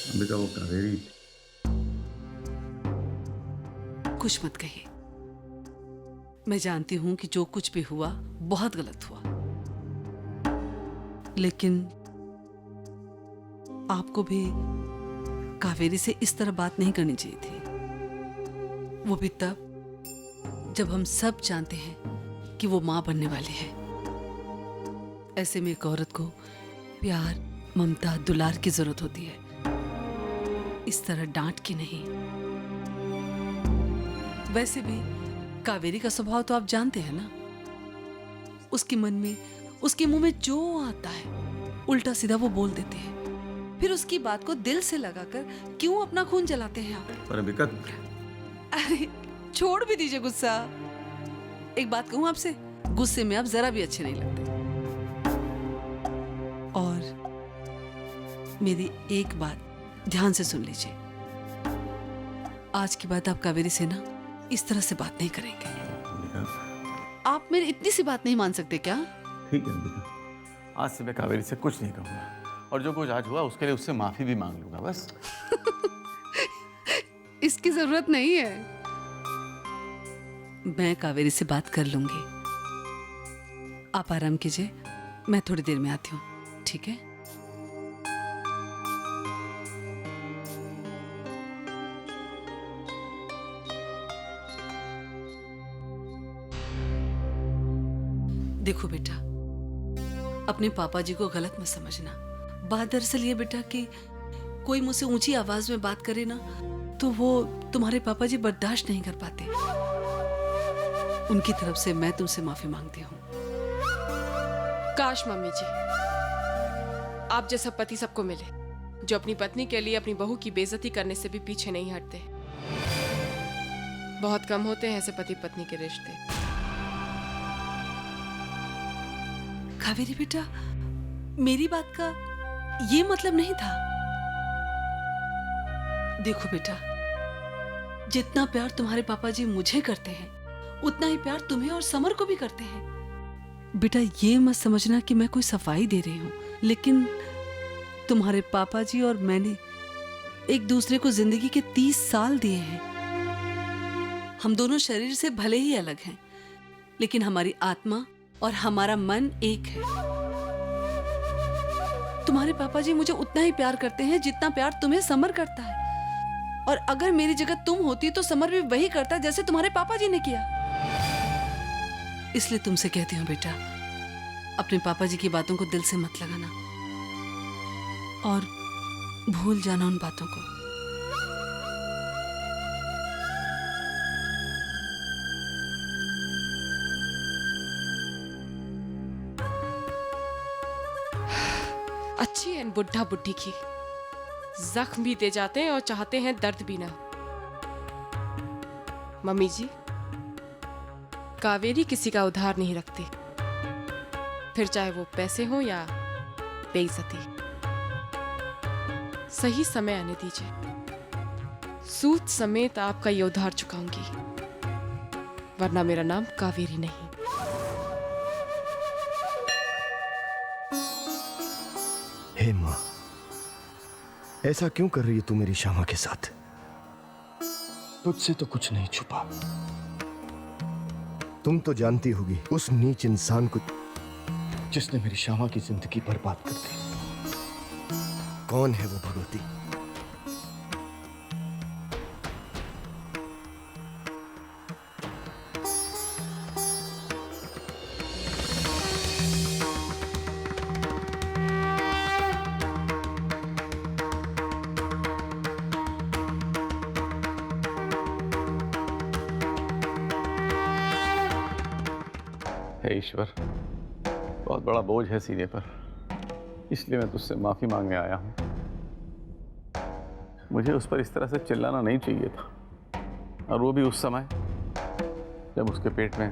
अंबिका, वो कावेरी कुछ मत कहिए। मैं जानती हूं कि जो कुछ भी हुआ बहुत गलत हुआ, लेकिन आपको भी कावेरी से इस तरह बात नहीं करनी चाहिए थी। वो भी तब जब हम सब जानते हैं कि वो मां बनने वाली है। ऐसे में एक औरत को प्यार, ममता, दुलार की जरूरत होती है, इस तरह डांट की नहीं। वैसे भी कावेरी का स्वभाव तो आप जानते हैं ना। उसके मन में, उसके मुंह में जो आता है उल्टा सीधा वो बोल देते हैं। फिर उसकी बात को दिल से लगाकर क्यों अपना खून जलाते हैं आप? पर अंबिका, अरे छोड़ भी दीजिए गुस्सा। एक बात कहूं आपसे, गुस्से में आप जरा भी अच्छे नहीं लगते। और मेरी एक बात ध्यान से सुन लीजिए। आज के बाद आप कावेरी से ना इस तरह से बात नहीं करेंगे। अंबिका, आप मेरी इतनी सी बात नहीं मान सकते क्या? ठीक है अंबिका, आज से मैं कावेरी से कुछ नहीं कहूँगा, और जो कुछ आज हुआ उसके लिए उससे माफी भी मांग लूंगा बस। इसकी जरूरत नहीं है। मैं कावेरी से बात कर लूंगी। आप आराम कीजिए, मैं थोड़ी देर में आती हूँ, ठीक है? देखो बेटा, अपने पापा जी को गलत मत समझना। बात दरअसल ये बेटा कि कोई मुझसे ऊंची आवाज में बात करे ना तो वो तुम्हारे पापा जी बर्दाश्त नहीं कर पाते। उनकी तरफ से मैं तुमसे माफी मांगती हूँ। काश मम्मी जी आप जैसा पति सबको मिले, जो अपनी पत्नी के लिए अपनी बहू की बेइज्जती करने से भी पीछे नहीं हटते। बहुत कम होते हैं ऐसे पति पत्नी के रिश्ते। कावेरी बेटा, मेरी बात का ये मतलब नहीं था। देखो बेटा, जितना प्यार तुम्हारे पापा जी मुझे करते हैं उतना ही प्यार तुम्हें और समर को भी करते हैं। बेटा ये मत समझना कि मैं कोई सफाई दे रही हूं, लेकिन तुम्हारे पापा जी और मैंने एक दूसरे को जिंदगी के 30 साल दिए हैं। हम दोनों शरीर से भले ही अलग हैं, लेकिन हमारी आत्मा और हमारा मन एक है। तुम्हारे पापा जी मुझे उतना ही प्यार करते हैं जितना प्यार तुम्हें समर करता है। और अगर मेरी जगह तुम होती तो समर भी वही करता जैसे तुम्हारे पापा जी ने किया। इसलिए तुमसे कहती हूं बेटा, अपने पापा जी की बातों को दिल से मत लगाना और भूल जाना उन बातों को। अच्छी है इन बुढ़ा बुढ़ी की, जख्म भी दे जाते हैं और चाहते हैं दर्द भी ना। मम्मी जी, कावेरी किसी का उधार नहीं रखती, फिर चाहे वो पैसे हो या बेइज्जती। सही समय आने दीजिए, सूद समेत आपका ये उधार चुकाऊंगी, वरना मेरा नाम कावेरी नहीं। हे माँ, ऐसा क्यों कर रही है तू मेरी श्यामा के साथ? तुझसे तो कुछ नहीं छुपा। तुम तो जानती होगी उस नीच इंसान को जिसने मेरी श्यामा की जिंदगी बर्बाद कर दी। कौन है वो भगवती? हे ईश्वर, बहुत बड़ा बोझ है सीने पर, इसलिए मैं तुझसे माफी मांगने आया हूं। मुझे उस पर इस तरह से चिल्लाना नहीं चाहिए था, और वो भी उस समय जब उसके पेट में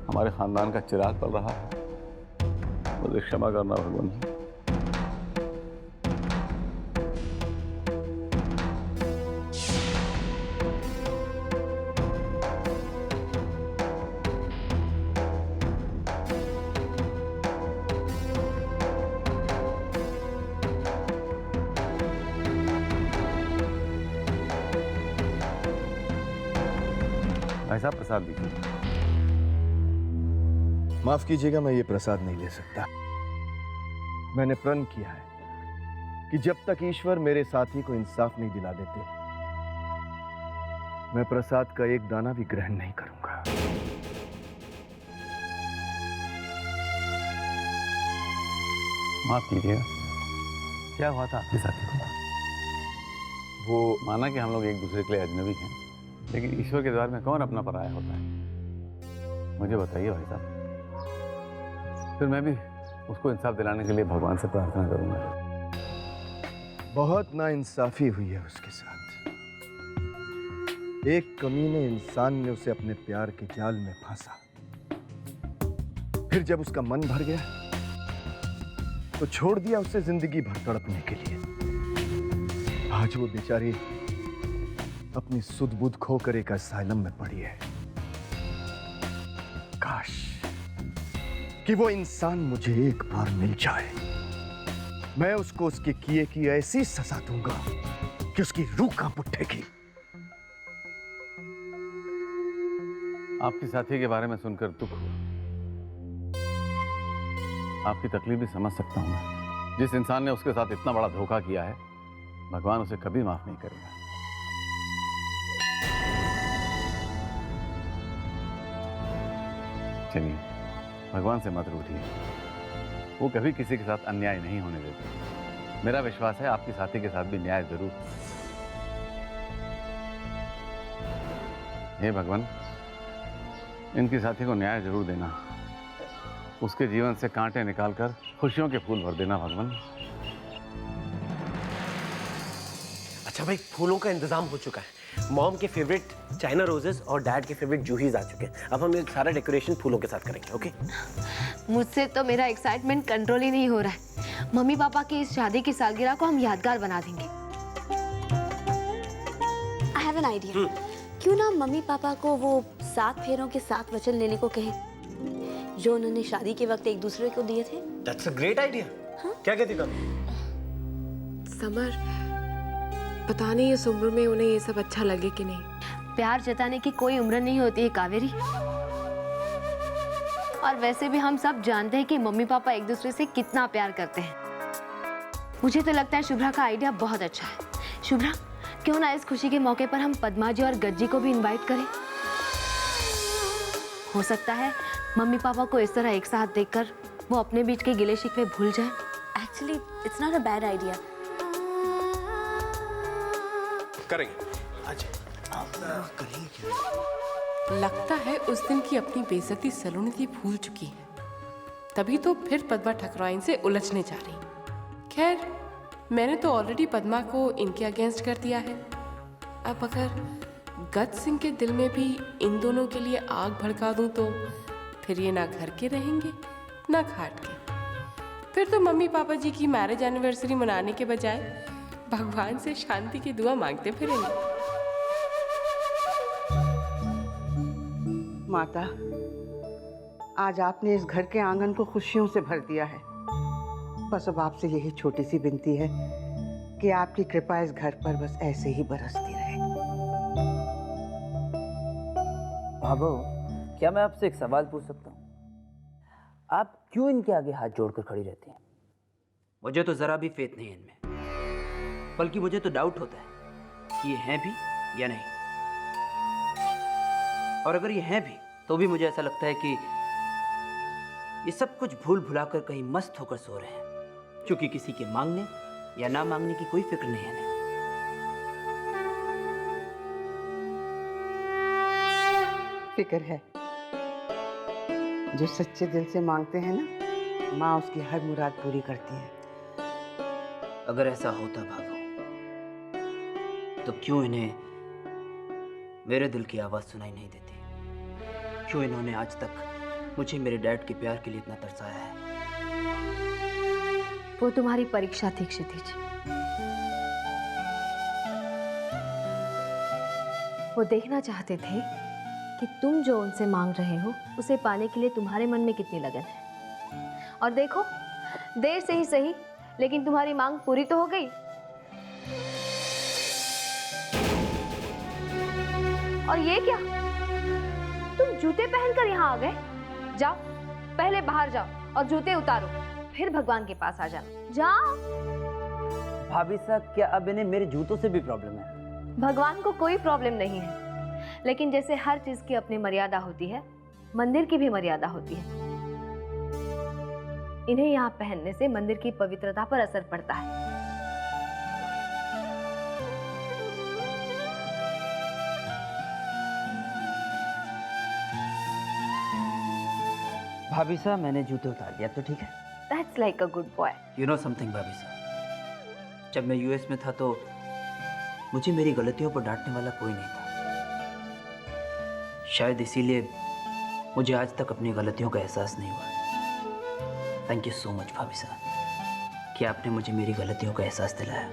हमारे खानदान का चिराग पल रहा है। मुझे क्षमा करना भगवान। भाई साहब प्रसाद दीजिए। माफ कीजिएगा, मैं ये प्रसाद नहीं ले सकता। मैंने प्रण किया है कि जब तक ईश्वर मेरे साथी को इंसाफ नहीं दिला देते, मैं प्रसाद का एक दाना भी ग्रहण नहीं करूंगा। माफ कीजिएगा, क्या हुआ था आपके साथी को? वो माना कि हम लोग एक दूसरे के लिए अजनबी हैं, लेकिन ईश्वर के द्वार में कौन अपना पराया होता है? मुझे बताइए भाई साहब, फिर मैं भी उसको इंसाफ दिलाने के लिए भगवान से प्रार्थना करूंगा। बहुत नाइंसाफी हुई है उसके साथ। एक कमीने इंसान ने उसे अपने प्यार के जाल में फंसा। फिर जब उसका मन भर गया तो छोड़ दिया उसे जिंदगी भर तड़पने के लिए। आज वो बेचारी अपनी सुध बुध खोकर एक असाइलम में पड़ी है। काश कि वो इंसान मुझे एक बार मिल जाए। मैं उसको उसके किए की ऐसी सजा दूंगा कि उसकी रूह कांप उठेगी। आपके साथी के बारे में सुनकर दुख हुआ। आपकी तकलीफ भी समझ सकता हूं मैं। जिस इंसान ने उसके साथ इतना बड़ा धोखा किया है, भगवान उसे कभी माफ नहीं करेगा। चलिए, भगवान से मत रूठिए। वो कभी किसी के साथ अन्याय नहीं होने देते। मेरा विश्वास है आपके साथी के साथ भी न्याय जरूर। हे भगवान, इनके साथी को न्याय जरूर देना। उसके जीवन से कांटे निकालकर खुशियों के फूल भर देना भगवान। अच्छा भाई, फूलों का इंतजाम हो चुका है। मॉम के फेवरेट चाइना रोजेस और डैड के फेवरेट जूहीज आ चुके हैं। अब हम ये सारा डेकोरेशन फूलों के साथ करेंगे। ओके? मुझसे तो मेरा एक्साइटमेंट कंट्रोल ही नहीं हो रहा है। मम्मी पापा की इस शादी की सालगिरह को हम यादगार बना देंगे। I have an idea. क्यों ना मम्मी पापा को वो 7 फेरों के 7 वचन लेने को कहें जो उन्होंने शादी के वक्त एक दूसरे को दिए थे। That's a great idea. क्या कहती हो? समर, पता नहीं इस उम्र में उन्हें ये सब अच्छा लगे कि नहीं। प्यार जताने की कोई उम्र नहीं होती है कावेरी। और वैसे भी हम सब जानते हैं कि मम्मी पापा एक दूसरे से कितना प्यार करते हैं। मुझे तो लगता है शुभ्रा का आइडिया बहुत अच्छा है। शुभ्रा, क्यों ना इस खुशी के मौके पर हम पद्मा जी और गज्जी को भी इनवाइट करें। हो सकता है मम्मी पापा को इस तरह एक साथ देखकर वो अपने बीच के गिले शिकवे भूल जाएं। Actually it's not a bad idea. करेंगे। अच्छा, करेंगे क्या? लगता है उस दिन की अपनी बेइज्जती सलोनी थी भूल चुकी है, तभी तो फिर पद्मा ठकुराइन से उलझने जा रही। खैर, मैंने तो ऑलरेडी पद्मा को इनके अगेंस्ट कर दिया है। अब अगर गज सिंह के दिल में भी इन दोनों के लिए आग भड़का दूं तो फिर ये ना घर के रहेंगे ना घाट के। फिर तो मम्मी पापा जी की मैरिज एनिवर्सरी मनाने के बजाय भगवान से शांति की दुआ मांगते फिरेंगे। माता, आज आपने इस घर के आंगन को खुशियों से भर दिया है। बस अब आपसे यही छोटी सी विनती है कि आपकी कृपा इस घर पर बस ऐसे ही बरसती रहे। भाभो, क्या मैं आपसे एक सवाल पूछ सकता हूँ? आप क्यों इनके आगे हाथ जोड़कर खड़ी रहती हैं? मुझे तो जरा भी फेथ नहीं है इनमें, बल्कि मुझे तो डाउट होता है कि ये हैं भी या नहीं। और अगर ये हैं भी तो भी मुझे ऐसा लगता है कि ये सब कुछ भूल भुलाकर कहीं मस्त होकर सो रहे हैं, क्योंकि किसी के मांगने या ना मांगने की कोई फिक्र नहीं है इन्हें। फिक्र है। जो सच्चे दिल से मांगते हैं ना, माँ उसकी हर मुराद पूरी करती है। अगर ऐसा होता भाभो, तो क्यों इन्हें मेरे दिल की आवाज सुनाई नहीं देती? क्यों इन्होंने आज तक मुझे मेरे डैड के प्यार के लिए इतना तरसाया है? वो तुम्हारी परीक्षा थी क्षितिज। वो देखना चाहते थे कि तुम जो उनसे मांग रहे हो उसे पाने के लिए तुम्हारे मन में कितनी लगन है। और देखो, देर से ही सही, लेकिन तुम्हारी मांग पूरी तो हो गई। और ये क्या? जूते पहनकर यहाँ आ गए? जाओ, पहले बाहर जाओ और जूते उतारो, फिर भगवान के पास आ जाना। जाओ। भाभी साहब, क्या अब इन्हें मेरे जूतों से भी प्रॉब्लम है? भगवान को कोई प्रॉब्लम नहीं है, लेकिन जैसे हर चीज की अपनी मर्यादा होती है, मंदिर की भी मर्यादा होती है। इन्हें यहाँ पहनने से मंदिर की पवित्रता पर असर पड़ता है। भाभी साहब, मैंने जूते उतार दिया तो ठीक है? That's like a good boy. You know something भाभी साहब, जब मैं यूएस में था तो मुझे मेरी गलतियों पर डांटने वाला कोई नहीं था। शायद इसीलिए मुझे आज तक अपनी गलतियों का एहसास नहीं हुआ। थैंक यू सो मच भाभी साहब कि आपने मुझे मेरी गलतियों का एहसास दिलाया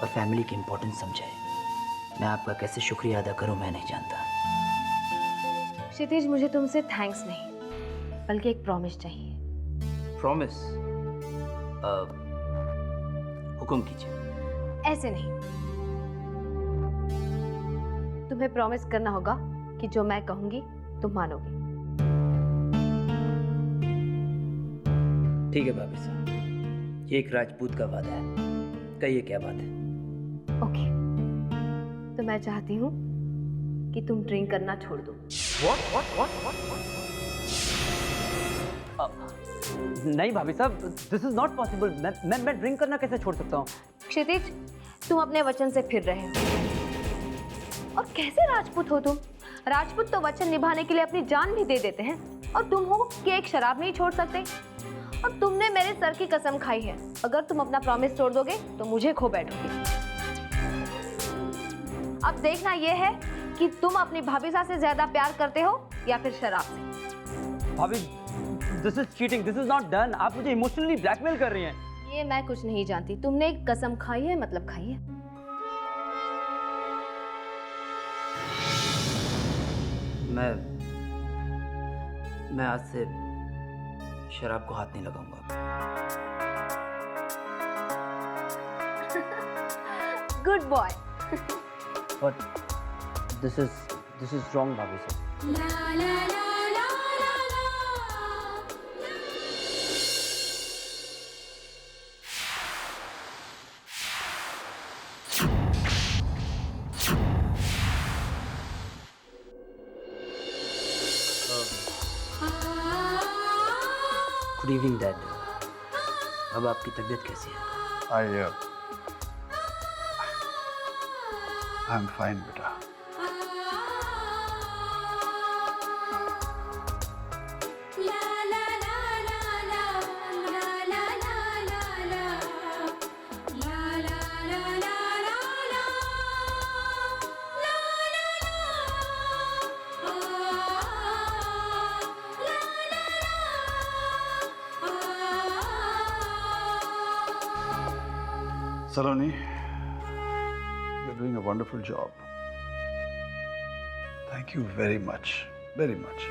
और फैमिली की इम्पोर्टेंस समझाई। मैं आपका कैसे शुक्रिया अदा करूं मैं नहीं जानता। क्षितिज, मुझे तुमसे थैंक्स नहीं, बल्कि एक प्रॉमिस चाहिए। प्रॉमिस? हुक्म कीजिए। ऐसे नहीं, तुम्हें प्रॉमिस करना होगा कि जो मैं कहूंगी तुम मानोगे। ठीक है भाभी साहब, ये एक राजपूत का वादा है। कहिए क्या बात है? ओके, तो मैं चाहती हूँ कि तुम ड्रिंक करना छोड़ दो। नहीं भाभी साहब, दिस इज नॉट पॉसिबल। मैं ड्रिंक करना कैसे छोड़ सकता हूँ? क्षितिज, तुम अपने वचन से फिर रहे हो। और कैसे राजपूत हो तुम? राजपूत तो वचन निभाने के लिए अपनी जान भी दे देते हैं, और तुम हो कि एक शराब नहीं छोड़ सकते। और तुमने मेरे सर की कसम खाई है, अगर तुम अपना प्रॉमिस तोड़ दोगे तो मुझे खो बैठोगे। अब देखना यह है कि तुम अपनी भाभी साहब से ज्यादा प्यार करते हो या फिर शराब से। भाभी, this is cheating, this is not done. आप मुझे इमोशनली ब्लैकमेल कर रही हैं। ये मैं कुछ नहीं जानती, तुमने एक कसम खाई है मतलब खाई है। मैं आज से शराब को हाथ नहीं लगाऊंगा। Good boy. But this is wrong भाभी साहब। Good evening dad. अब आपकी तबीयत कैसी है? आई एम फाइन बेटा। Saloni, you're doing a wonderful job. Thank you very much, very much.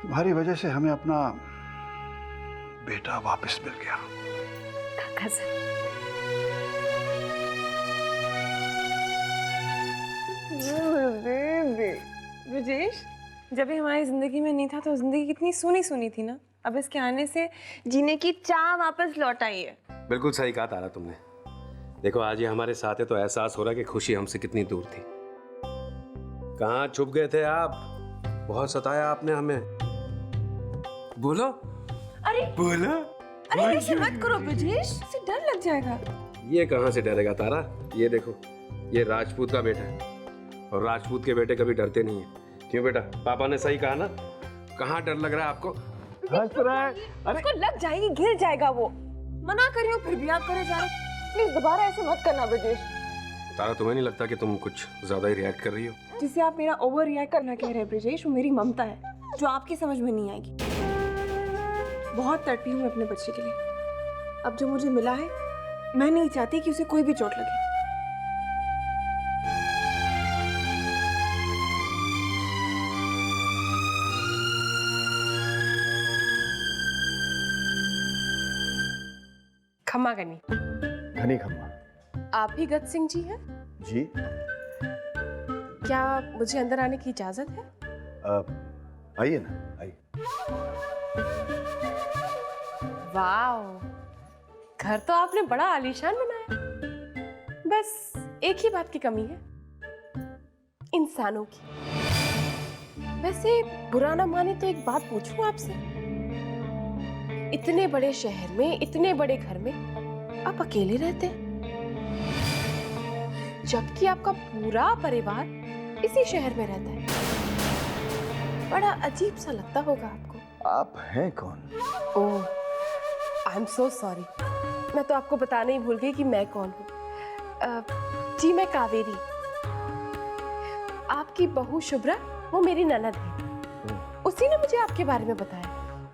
तुम्हारी वजह से हमें अपना बेटा वापस मिल गया। ब्रजेश, जब ये हमारी जिंदगी में नहीं था तो जिंदगी कितनी सूनी सूनी थी ना। अब इसके आने से जीने की चाह वापस लौट आई है। बिल्कुल सही कहा तारा तुमने। देखो आज ये हमारे साथ है तो एहसास हो रहा है कि खुशी हमसे कितनी दूर थी। कहाँ छुप गए थे आप? बहुत सताया आपने हमें। बोलो। अरे बोलो। अरे ऐसे मत करो ब्रजेश, इससे डर लग जाएगा। ये कहाँ से डरेगा तारा? ये देखो, ये राजपूत का बेटा है और राजपूत के बेटे कभी डरते नहीं है। क्यों बेटा, पापा ने सही कहा ना? कहाँ डर लग रहा है आपको? हंस रहा है। अरे उसको लग जाएगी, गिर जाएगा वो। मना कर रही हूँ फिर भी आप करे जा रहे। प्लीज दोबारा ऐसे मत करना ब्रजेश। तारा, तुम्हें नहीं लगता कि तुम कुछ ज्यादा ही रिएक्ट कर रही हो? जिसे आप मेरा ओवर रिएक्ट करना कह रहे हैं ब्रजेश, वो मेरी ममता है जो आपकी समझ में नहीं आएगी। बहुत तड़पी हूँ अपने बच्चे के लिए। अब जो मुझे मिला है, मैं नहीं चाहती कि उसे कोई भी चोट लगे। खम्मा गनी। घनी खम्मा। आप ही गत सिंह जी हैं? जी, क्या मुझे अंदर आने की इजाजत है? आइए ना, आइए। वाओ, घर तो आपने बड़ा आलीशान बनाया। बस एक ही बात की कमी है, इंसानों की। वैसे बुरा ना माने तो एक बात पूछूं आपसे, इतने बड़े शहर में, इतने बड़े घर में आप अकेले रहते हैं, जबकि आपका पूरा परिवार इसी शहर में रहता है। बड़ा अजीब सा लगता होगा आपको। आप हैं कौन? ओह, आई एम सो सॉरी, मैं तो आपको बताना ही भूल गई कि मैं कौन हूँ। जी, मैं कावेरी, आपकी बहू शुभ्रा, वो मेरी ननद है। उसी ने मुझे आपके बारे में बताया,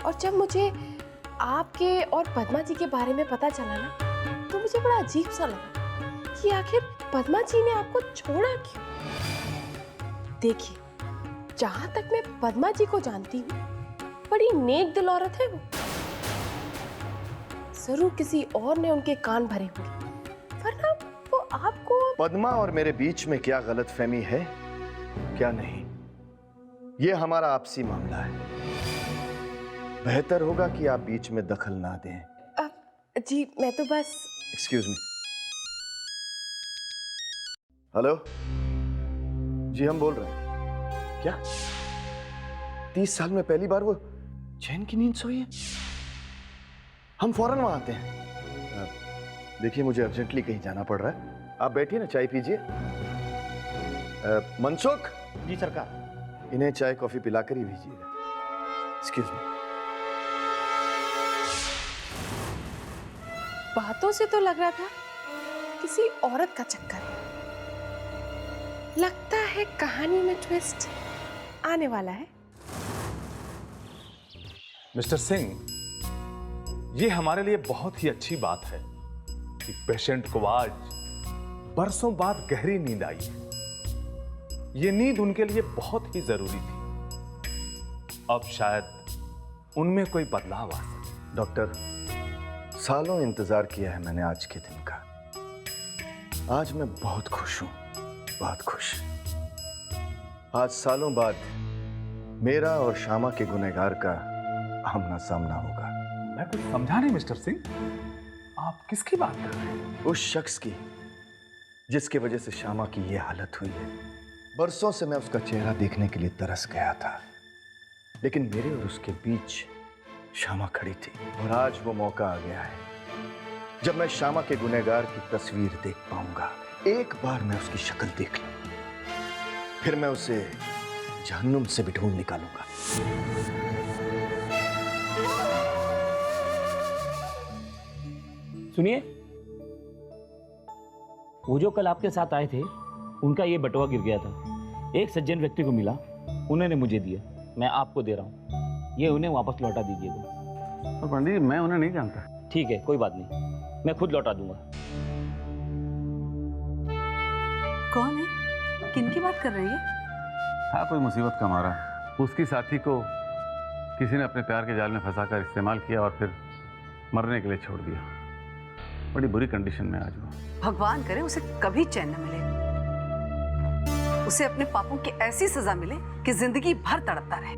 और जब मुझे आपके और पद्मा जी के बारे में पता चला ना, तो मुझे बड़ा अजीब सा लगा कि आखिर पद्मा जी ने आपको छोड़ा क्यों। देखिए, जहां तक मैं पद्मा जी को जानती हूँ, बड़ी नेक दिल औरत है वो। जरूर किसी और ने उनके कान भरे होंगे, वरना वो आपको। पद्मा और मेरे बीच में क्या गलतफहमी है, क्या नहीं, ये हमारा आपसी मामला है। बेहतर होगा कि आप बीच में दखल ना दें। जी, मैं तो बस। Excuse me. हेलो जी, हम बोल रहे हैं। क्या 30 साल में पहली बार वो चैन की नींद सोई है? हम फौरन वहां आते हैं। देखिए, मुझे अर्जेंटली कहीं जाना पड़ रहा है, आप बैठिए ना, चाय पीजिए। मनसुख जी सरकार। इन्हें चाय कॉफी पिलाकर ही भेजिएगा। Excuse me. बातों से तो लग रहा था किसी औरत का चक्कर है। लगता है कहानी में ट्विस्ट आने वाला है। मिस्टर सिंह, ये हमारे लिए बहुत ही अच्छी बात है कि पेशेंट को आज बरसों बाद गहरी नींद आई है। ये नींद उनके लिए बहुत ही जरूरी थी। अब शायद उनमें कोई बदलाव आ सके। डॉक्टर, सालों इंतजार किया है मैंने आज के दिन का। आज मैं बहुत खुश हूं, बहुत खुश। आज सालों बाद मेरा और श्यामा के गुनहगार का आमना सामना होगा। मैं कुछ समझा नहीं मिस्टर सिंह, आप किसकी बात कर रहे हैं? उस शख्स की जिसकी वजह से श्यामा की यह हालत हुई है। बरसों से मैं उसका चेहरा देखने के लिए तरस गया था, लेकिन मेरे और उसके बीच श्यामा खड़ी थी। और आज वो मौका आ गया है जब मैं श्यामा के गुनहगार की तस्वीर देख पाऊंगा। एक बार मैं उसकी शक्ल देख लूं, फिर मैं उसे जहन्नुम से भी ढूंढ निकालूंगा। सुनिए, वो जो कल आपके साथ आए थे, उनका ये बटुआ गिर गया था। एक सज्जन व्यक्ति को मिला, उन्होंने मुझे दिया, मैं आपको दे रहा हूँ। ये उन्हें वापस लौटा दीजिएगा। तो पंडित जी, मैं उन्हें नहीं जानता। ठीक है, कोई बात नहीं, मैं खुद लौटा दूंगा। कौन है? किनकी बात कर रही है? था कोई मुसीबत का मारा, उसकी साथी को किसी ने अपने प्यार के जाल में फंसाकर इस्तेमाल किया और फिर मरने के लिए छोड़ दिया। बड़ी बुरी कंडीशन में आज वो। भगवान करे उसे कभी चैन न मिले, उसे अपने पापों की ऐसी सजा मिले कि जिंदगी भर तड़पता रहे।